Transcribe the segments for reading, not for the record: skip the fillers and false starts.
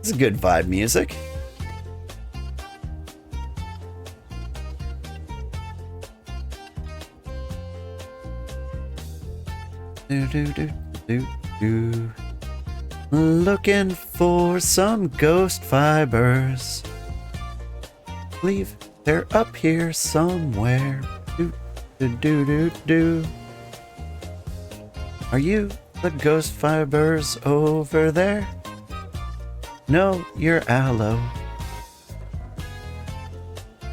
This is good vibe music. Do do do do do. Looking for some ghost fibers. Believe they're up here somewhere. Do do do do do. Are you the ghost fibers over there? No, you're aloe.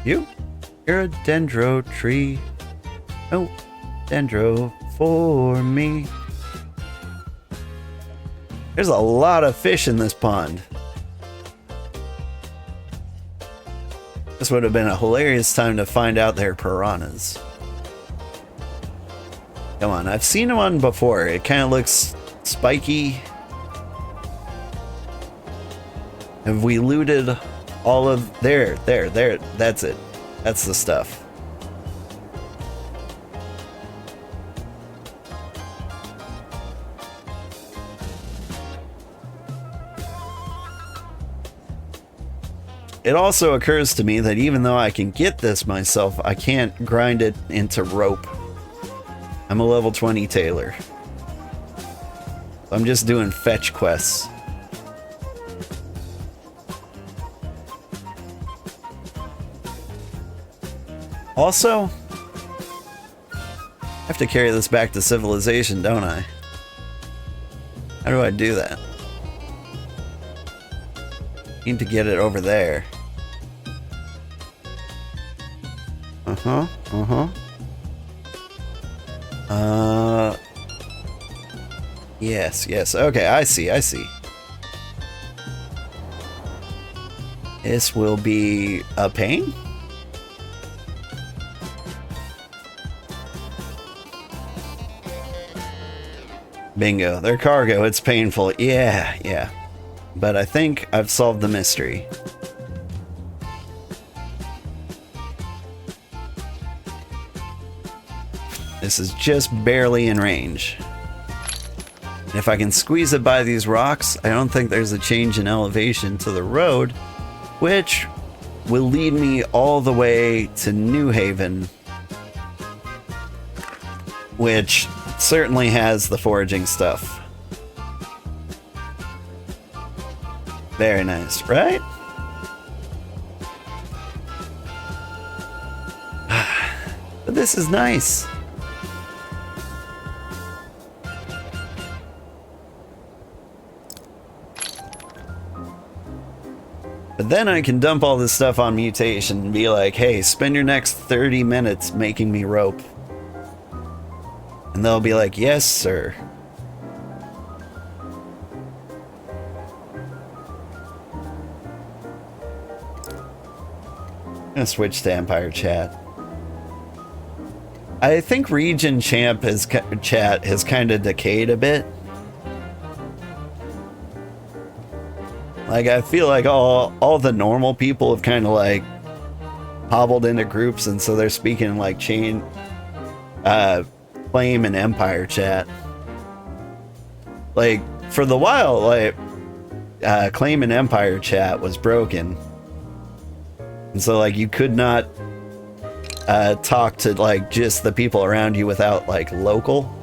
You're a dendro tree. No, dendro for me. There's a lot of fish in this pond. This would have been a hilarious time to find out they're piranhas. Come on, I've seen one before. It kind of looks spiky. Have we looted all of... There, that's it. That's the stuff. It also occurs to me that even though I can get this myself, I can't grind it into rope. I'm a level 20 tailor. I'm just doing fetch quests. Also, I have to carry this back to civilization, don't I? How do I do that? Need to get it over there. Yes. Okay, I see. This will be a pain? Bingo. Their cargo, it's painful. Yeah. But I think I've solved the mystery. This is just barely in range. And if I can squeeze it by these rocks, I don't think there's a change in elevation to the road, which will lead me all the way to New Haven, which certainly has the foraging stuff. Very nice, right? But this is nice. But then I can dump all this stuff on Mutation and be like, hey, spend your next 30 minutes making me rope. And they'll be like, yes, sir. I'm gonna switch to Empire Chat. I think Region Chat has kind of decayed a bit. Like, I feel like all the normal people have kind of like hobbled into groups, and so they're speaking like Flame and Empire Chat. Like, for the while, like, Claim and Empire Chat was broken. And so, like, you could not talk to, like, just the people around you without, like, local.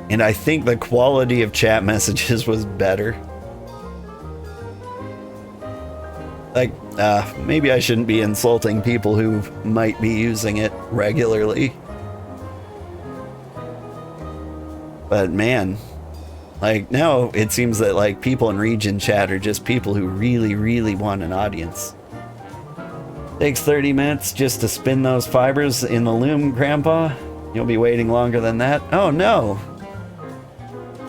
And I think the quality of chat messages was better. Like, maybe I shouldn't be insulting people who might be using it regularly. But man, like, now it seems that, like, people in Region Chat are just people who really, really want an audience. Takes 30 minutes just to spin those fibers in the loom, Grandpa. You'll be waiting longer than that. Oh no!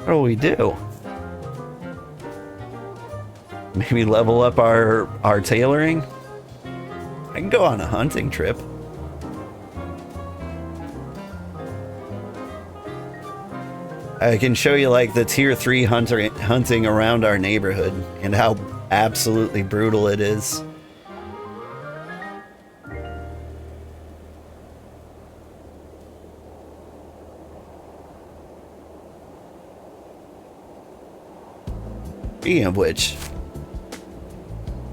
What do we do? Maybe level up our tailoring? I can go on a hunting trip. I can show you, like, the tier 3 hunting around our neighborhood and how absolutely brutal it is. Speaking of which,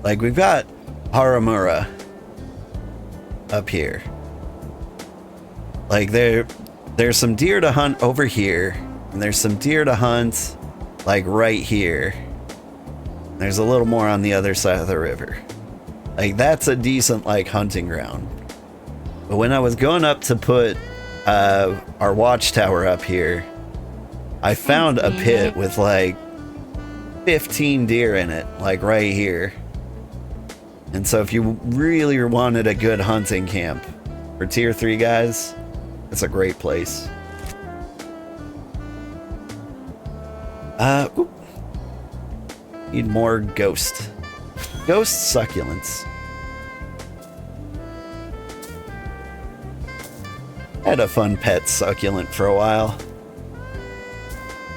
like, we've got Haramura up here. Like, there's some deer to hunt over here, and there's some deer to hunt, like, right here. There's a little more on the other side of the river. Like, that's a decent, like, hunting ground. But when I was going up to put our watchtower up here, I found a pit with, like, 15 deer in it, like, right here. And so if you really wanted a good hunting camp for tier 3 guys, it's a great place. Oop. Need more ghost succulents. I had a fun pet succulent for a while.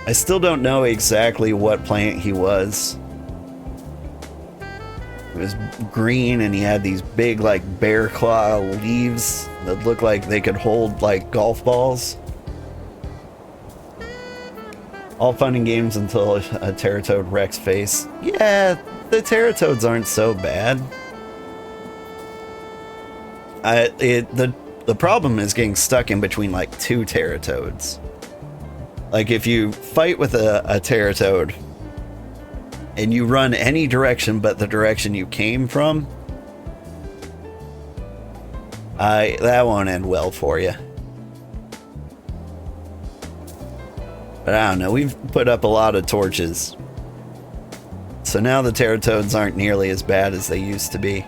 I still don't know exactly what plant he was. It was green and he had these big, like, bear claw leaves that looked like they could hold, like, golf balls. All fun and games until a Teratoad wrecks face. Yeah, the Teratoads aren't so bad. The problem is getting stuck in between, like, 2 Teratoads. Like, if you fight with a Teratoad and you run any direction but the direction you came from, that won't end well for you. But I don't know, we've put up a lot of torches. So now the Teratoads aren't nearly as bad as they used to be.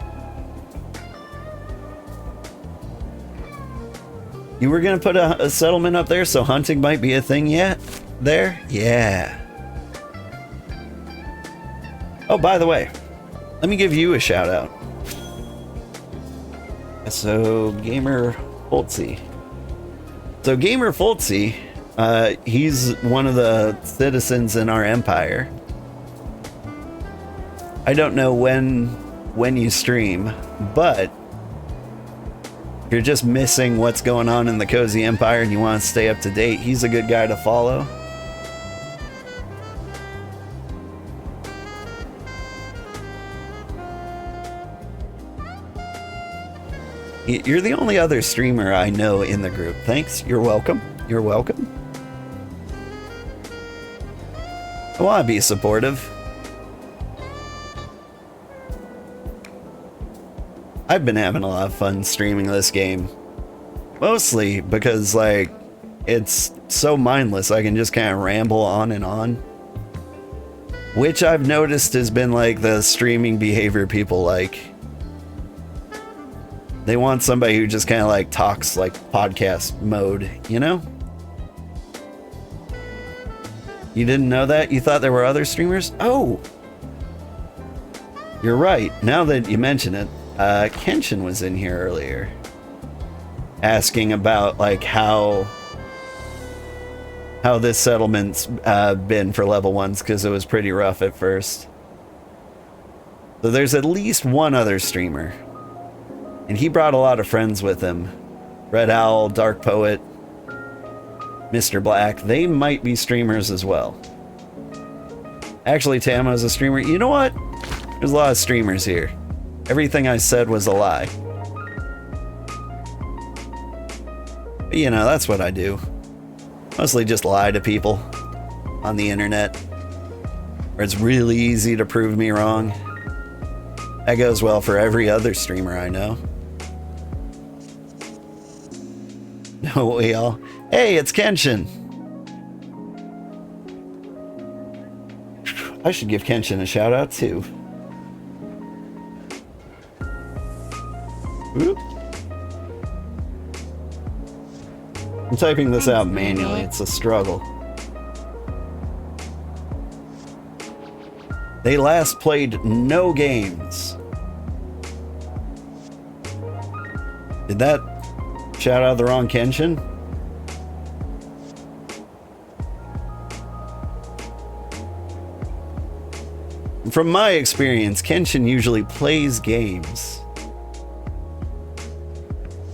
You were gonna put a settlement up there so hunting might be a thing yet? There? Yeah. Oh, by the way, let me give you a shout out. So, Gamer Foltzy. So, Gamer Foltzy, he's one of the citizens in our empire. I don't know when you stream, but if you're just missing what's going on in the Cozy Empire and you want to stay up to date, he's a good guy to follow. You're the only other streamer I know in the group. Thanks. You're welcome. You're welcome. I want to be supportive. I've been having a lot of fun streaming this game. Mostly because, like, it's so mindless. I can just kind of ramble on and on. Which I've noticed has been, like, the streaming behavior people like. They want somebody who just kind of, like, talks like podcast mode, you know? You didn't know that? You thought there were other streamers? Oh! You're right. Now that you mention it, Kenshin was in here earlier. Asking about, like, how this settlement's been for level 1s, because it was pretty rough at first. So there's at least one other streamer. And he brought a lot of friends with him. Red Owl, Dark Poet, Mr. Black. They might be streamers as well. Actually, Tamo's a streamer. You know what? There's a lot of streamers here. Everything I said was a lie. But, you know, that's what I do. Mostly just lie to people on the internet. Where it's really easy to prove me wrong. That goes well for every other streamer I know. No, we all... Hey, it's Kenshin! I should give Kenshin a shout out too. Oop. I'm typing this out manually, it's a struggle. They last played no games. Did that shout out the wrong Kenshin? From my experience, Kenshin usually plays games.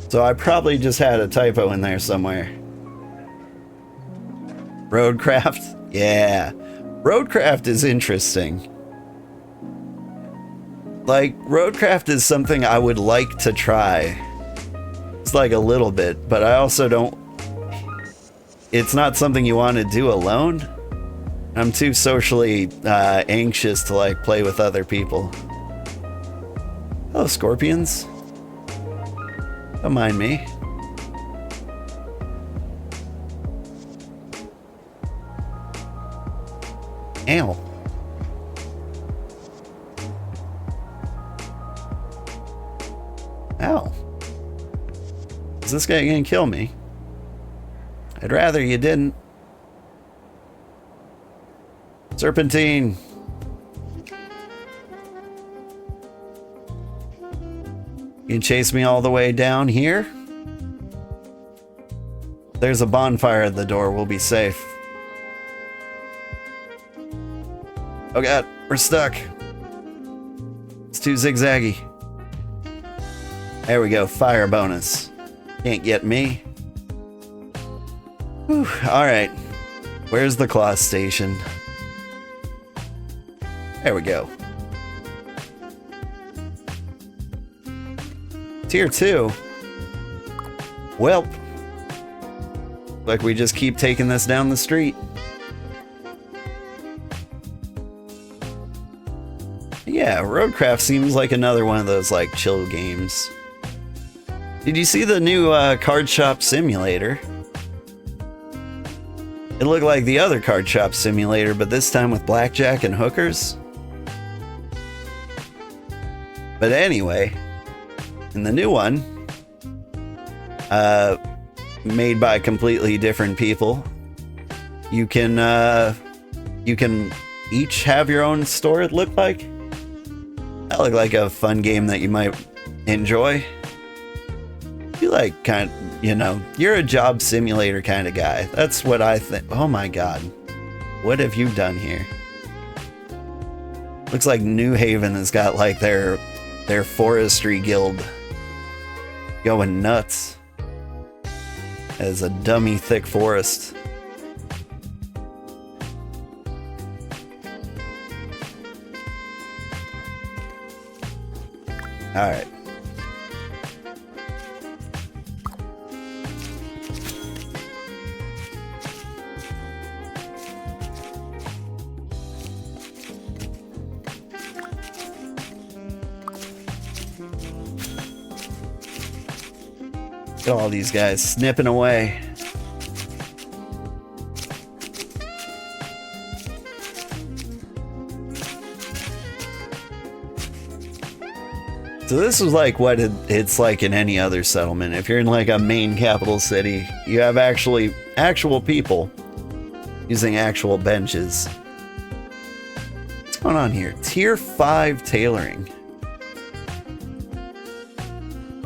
So I probably just had a typo in there somewhere. Roadcraft? Yeah. Roadcraft is interesting. Like, roadcraft is something I would like to try. It's like a little bit, but I also don't... It's not something you want to do alone. I'm too socially anxious to, like, play with other people. Hello, scorpions. Don't mind me. Ow. Ow. Is this guy gonna kill me? I'd rather you didn't. Serpentine. You can chase me all the way down here? There's a bonfire at the door. We'll be safe. Oh god, we're stuck. It's too zigzaggy. There we go, fire bonus. Can't get me. Whew, alright. Where's the claw station? There we go. Tier 2. Welp. Like we just keep taking this down the street. Yeah, Roadcraft seems like another one of those like chill games. Did you see the new card shop simulator? It looked like the other card shop simulator, but this time with blackjack and hookers. But anyway, in the new one, made by completely different people, you can each have your own store, it looked like. That looked like a fun game that you might enjoy. You like kind of, you know, you're a job simulator kind of guy. That's what I think. Oh my god. What have you done here? Looks like New Haven has got like their forestry guild going nuts as a dummy thick forest. All right. Look at all these guys snipping away. So this is like what it's like in any other settlement. If you're in like a main capital city, you have actual people using actual benches. What's going on here? Tier 5 tailoring.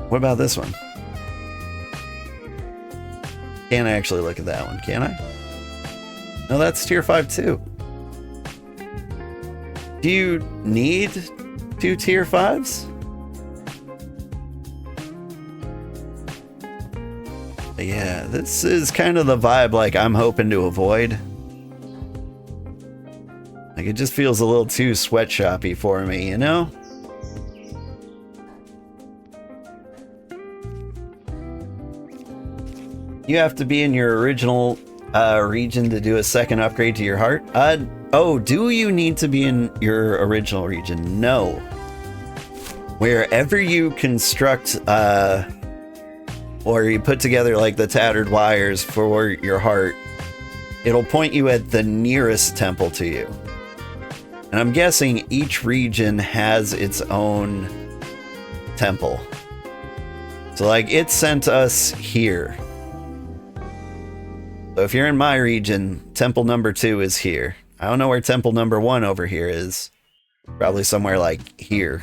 What about this one? Can't actually look at that one, can I? No, that's tier 5 too. Do you need 2 tier 5s? Yeah, this is kind of the vibe like I'm hoping to avoid. Like it just feels a little too sweatshoppy for me, you know? You have to be in your original region to do a second upgrade to your heart. Oh, do you need to be in your original region? No. Wherever you construct or you put together like the tattered wires for your heart, it'll point you at the nearest temple to you. And I'm guessing each region has its own temple. So like it sent us here. So if you're in my region, temple number 2 is here. I don't know where temple number 1 over here is. Probably somewhere like here.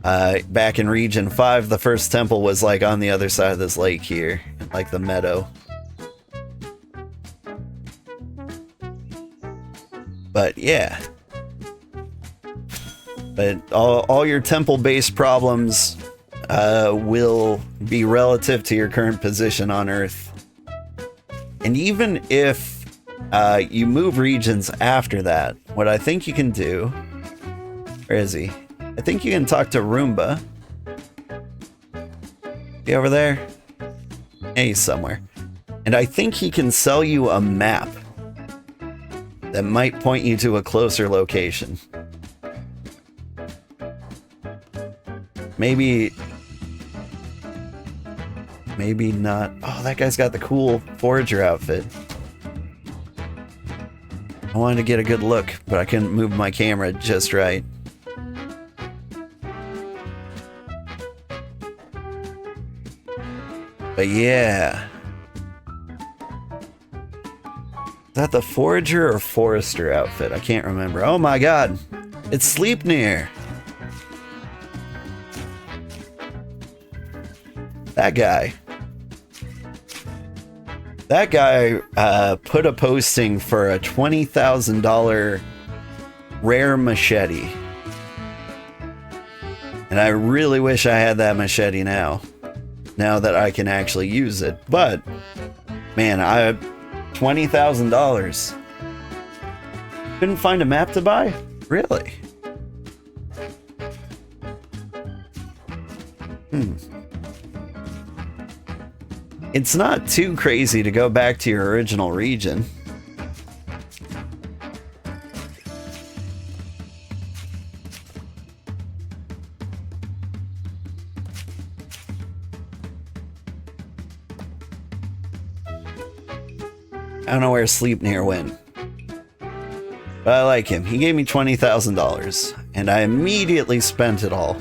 Back in region 5, the first temple was like on the other side of this lake here, like the meadow. But yeah. But all your temple-based problems will be relative to your current position on Earth. And even if You move regions after that. What I think you can do... Where is he? I think you can talk to Roomba. He over there? Yeah, he's somewhere. And I think he can sell you a map that might point you to a closer location. Maybe not. Oh, that guy's got the cool forager outfit. I wanted to get a good look, but I couldn't move my camera just right. But yeah. Is that the forager or forester outfit? I can't remember. Oh my god. It's Sleipnir. That guy. That guy put a posting for a $20,000 rare machete. And I really wish I had that machete now. Now that I can actually use it. But, man, $20,000. Couldn't find a map to buy? Really? It's not too crazy to go back to your original region. I don't know where Sleipnir went. But I like him. He gave me $20,000. And I immediately spent it all.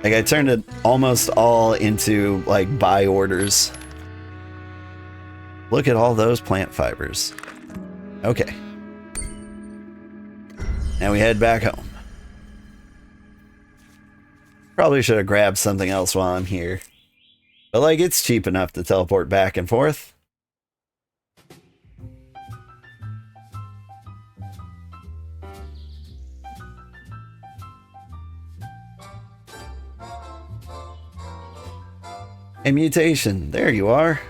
Like, I turned it almost all into, like, buy orders. Look at all those plant fibers. Okay. Now we head back home. Probably should have grabbed something else while I'm here. But, like, it's cheap enough to teleport back and forth. Hey, Mutation, there you are.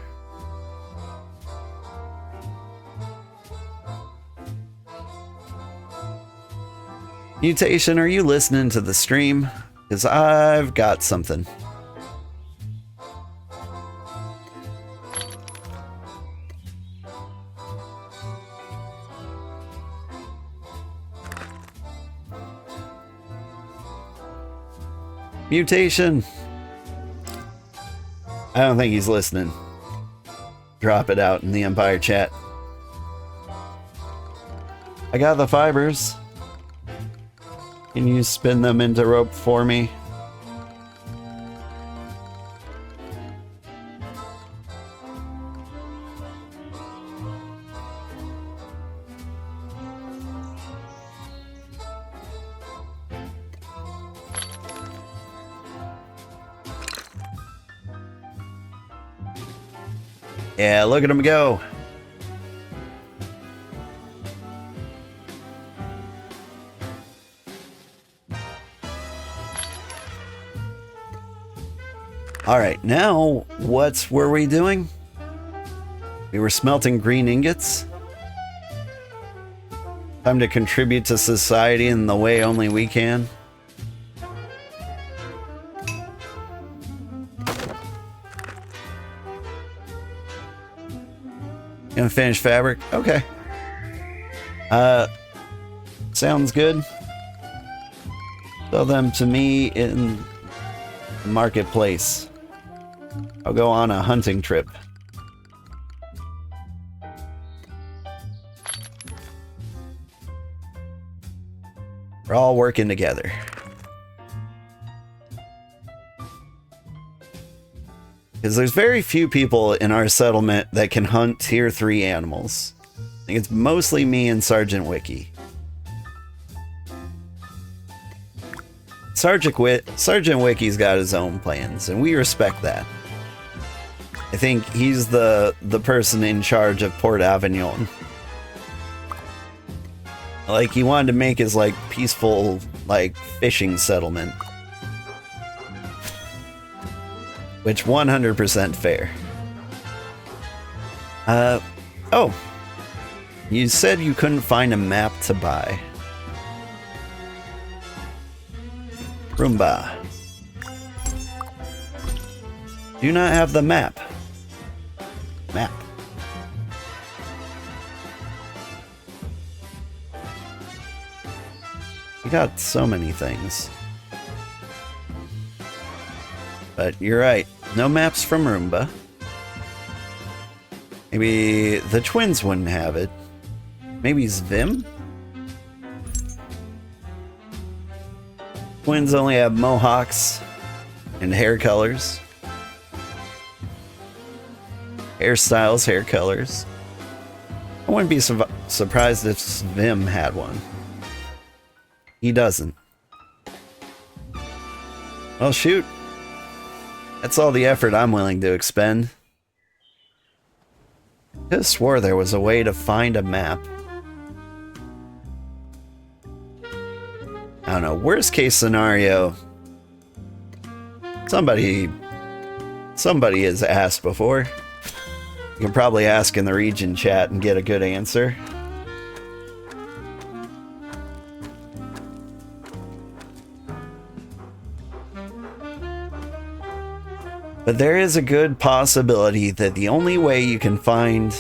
Mutation, are you listening to the stream? Because I've got something. Mutation. I don't think he's listening. Drop it out in the Empire chat. I got the fibers. Can you spin them into rope for me? Yeah, look at him go. All right, now what were we doing? We were smelting green ingots. Time to contribute to society in the way only we can. Gonna finish fabric? Okay. Sounds good. Sell them to me in the marketplace. I'll go on a hunting trip. We're all working together. Because there's very few people in our settlement that can hunt tier 3 animals. I think it's mostly me and Sergeant Wiki. Sergeant Wiki's got his own plans, and we respect that. I think he's the person in charge of Port Avignon. Like, he wanted to make his, like, peaceful, like, fishing settlement. Which 100% fair. Oh. You said you couldn't find a map to buy. Roomba. Do not have the map. Map. We got so many things. But you're right. No maps from Roomba. Maybe the twins wouldn't have it. Maybe Zvim? Twins only have mohawks and hair colors. Hairstyles, hair colors. I wouldn't be surprised if Zvim had one. He doesn't. Well, shoot. That's all the effort I'm willing to expend. I could have swore there was a way to find a map. I don't know. Worst case scenario. Somebody has asked before. You can probably ask in the region chat and get a good answer. But there is a good possibility that the only way you can find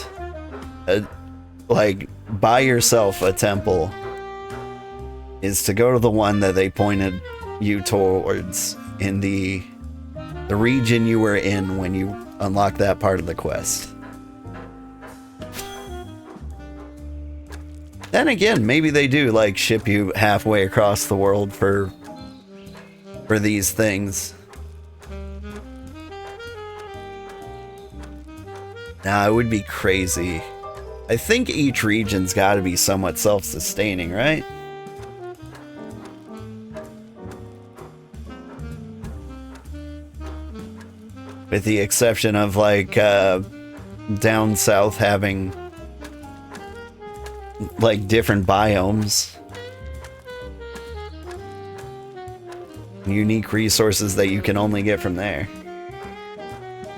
buy yourself a temple is to go to the one that they pointed you towards in the region you were in when you unlocked that part of the quest. Then again, maybe they do like ship you halfway across the world for these things. Nah, it would be crazy. I think each region's got to be somewhat self-sustaining, right? With the exception of like down south having like different biomes, unique resources that you can only get from there.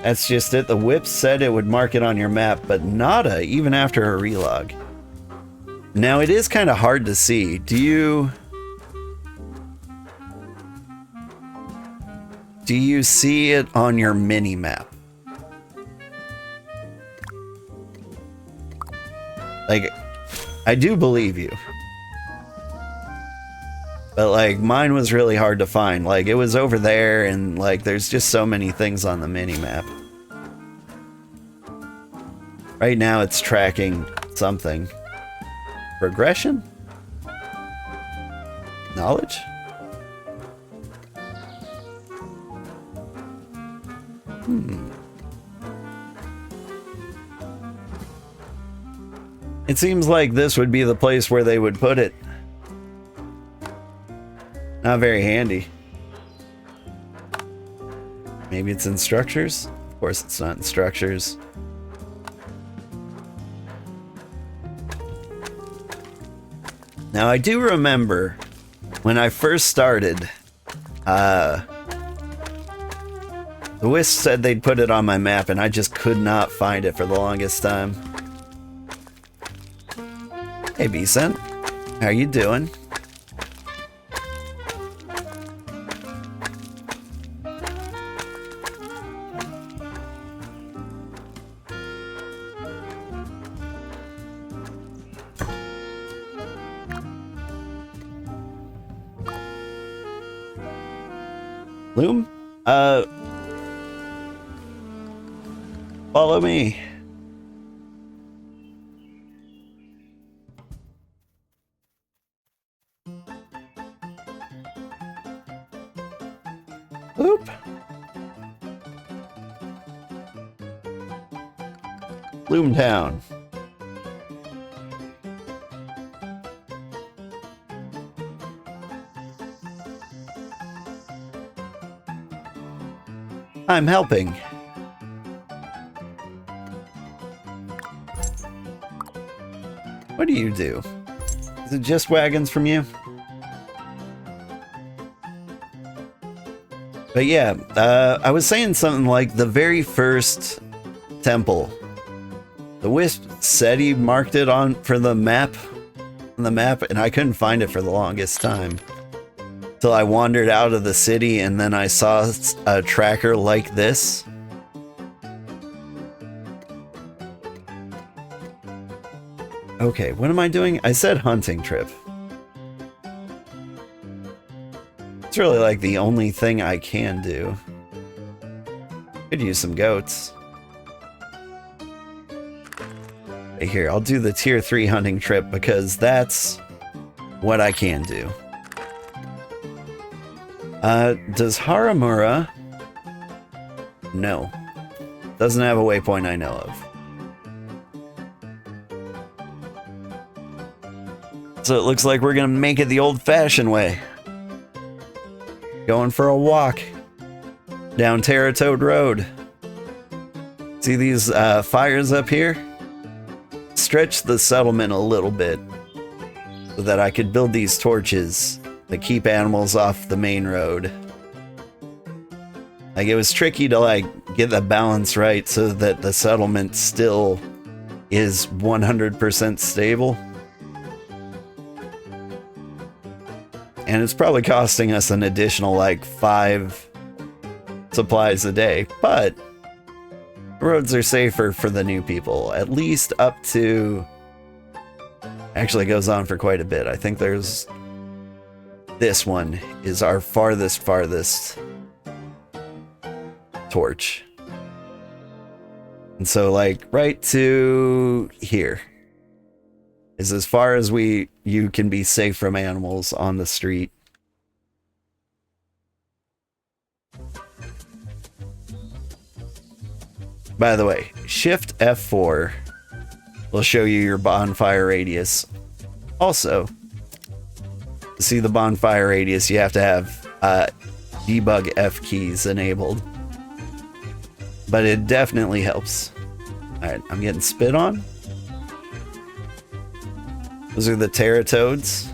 That's just it. The whip said it would mark it on your map, but nada, even after a relog. Now it is kind of hard to see. Do you see it on your mini map? Like, I do believe you. But like, mine was really hard to find. Like, it was over there, and like, there's just so many things on the mini map. Right now, it's tracking something. Progression? Knowledge? It seems like this would be the place where they would put it. Not very handy. Maybe it's in structures? Of course it's not in structures. Now I do remember when I first started, the Wisp said they'd put it on my map and I just could not find it for the longest time. Hey B-Cent, how you doing? Loom? Follow me. Oop. Loomtown. I'm helping. What do you do? Is it just wagons from you? But yeah, I was saying something like the very first temple The Wisp said he marked it on the map, and I couldn't find it for the longest time. Till I wandered out of the city and then I saw a tracker like this. Okay, what am I doing? I said hunting trip. It's really like the only thing I can do. Could use some goats. Here, I'll do the tier 3 hunting trip because that's what I can do. Does Haramura? No. Doesn't have a waypoint I know of. So it looks like we're gonna make it the old-fashioned way. Going for a walk down Terratoad Road. See these fires up here? Stretch the settlement a little bit so that I could build these torches that keep animals off the main road. Like, it was tricky to like get the balance right so that the settlement still is 100% stable. And it's probably costing us an additional like 5 supplies a day, but the roads are safer for the new people, at least up to... Actually, it goes on for quite a bit. I think there's... This one is our farthest torch. And so, like, right to here is as far as you can be safe from animals on the street. By the way, Shift F4 will show you your bonfire radius. Also, to see the bonfire radius, you have to have debug F keys enabled. But it definitely helps. Alright, I'm getting spit on. Those are the Terratoads.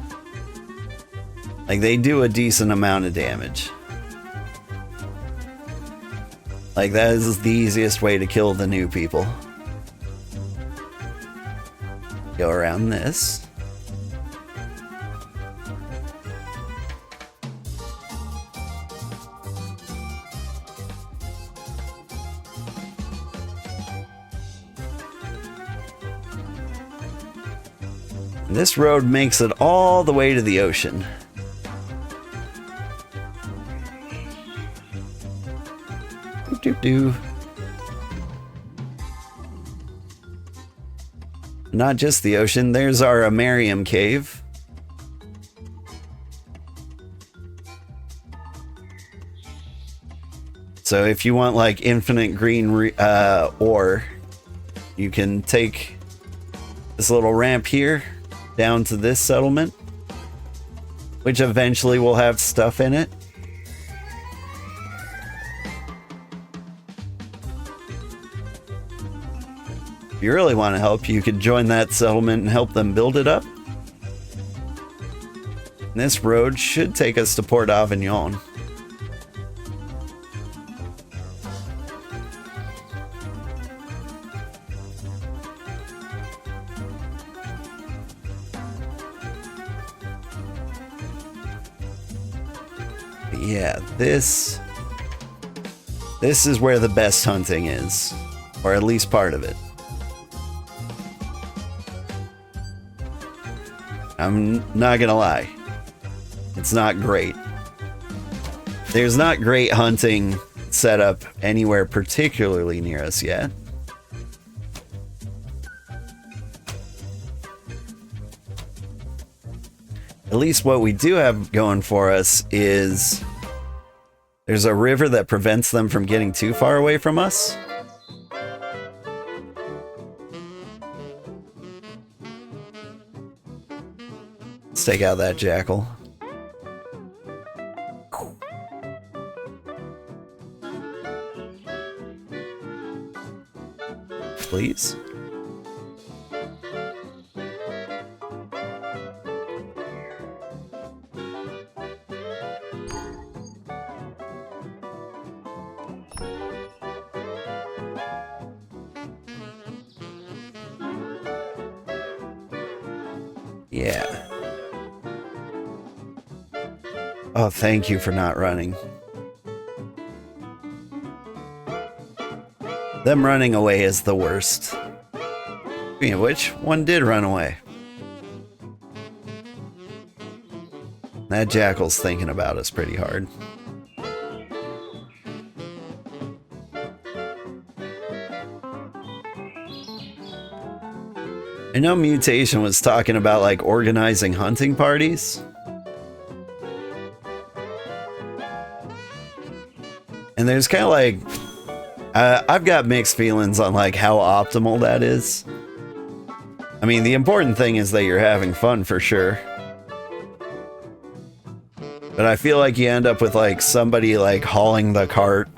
Like, they do a decent amount of damage. Like, that is the easiest way to kill the new people. Go around this. And this road makes it all the way to the ocean. Not just the ocean, there's our Amerium cave. So if you want like infinite green ore, you can take this little ramp here down to this settlement, which eventually will have stuff in it. If you really want to help, you could join that settlement and help them build it up. And this road should take us to Port Avignon. But yeah, this is where the best hunting is, or at least part of it. I'm not gonna lie, it's not great. There's not great hunting set up anywhere particularly near us yet. At least what we do have going for us is there's a river that prevents them from getting too far away from us. Let's take out that jackal. Please. Yeah. Oh, thank you for not running. Them running away is the worst. Speaking of which, one did run away. That jackal's thinking about us pretty hard. I know Mutation was talking about like organizing hunting parties. And there's kind of like, I've got mixed feelings on like how optimal that is. I mean, the important thing is that you're having fun for sure. But I feel like you end up with like somebody like hauling the cart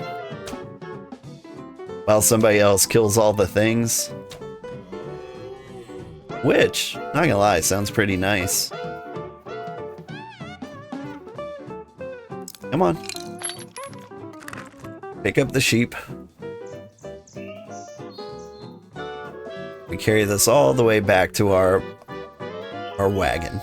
while somebody else kills all the things. Which, not gonna lie, sounds pretty nice. Come on. Pick up the sheep. We carry this all the way back to our wagon.